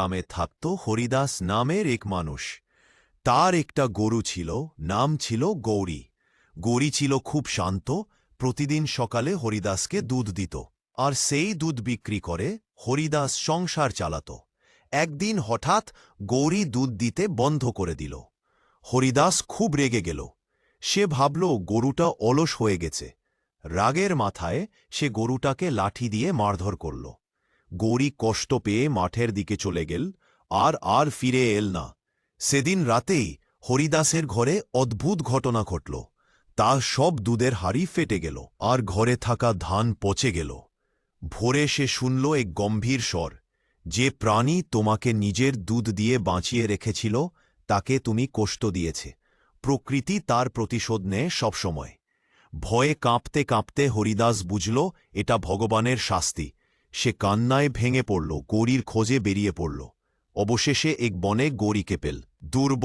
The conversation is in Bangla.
গ্রামে থাকত হরিদাস নামের এক মানুষ। তার একটা গরু ছিল, নাম ছিল গৌরী। গৌরী ছিল খুব শান্ত, প্রতিদিন সকালে হরিদাসকে দুধ দিত, আর সেই দুধ বিক্রি করে হরিদাস সংসার চালাত। একদিন হঠাৎ গৌরী দুধ দিতে বন্ধ করে দিল। হরিদাস খুব রেগে গেল। সে ভাবল গরুটা অলস হয়ে গেছে। রাগের মাথায় সে গরুটাকে লাঠি দিয়ে মারধর করল। গৌরী কষ্ট পেয়ে মাঠের দিকে চলে গেল, আর ফিরে এল না। সেদিন রাতেই হরিদাসের ঘরে অদ্ভুত ঘটনা ঘটল। তার সব দুধের হাঁড়ি ফেটে গেল, আর ঘরে থাকা ধান পচে গেল। ভোরে সে শুনল এক গম্ভীর স্বর, যে প্রাণী তোমাকে নিজের দুধ দিয়ে বাঁচিয়ে রেখেছিল তাকে তুমি কষ্ট দিয়েছে। প্রকৃতি তার প্রতিশোধ নেয় সবসময়। ভয়ে কাঁপতে কাঁপতে হরিদাস বুঝল এটা ভগবানের শাস্তি। সে কান্নায় ভেঙে পড়ল, গৌরীর খোঁজে বেরিয়ে পড়ল। অবশেষে এক বনে গৌরীকে পেল। দুর্বল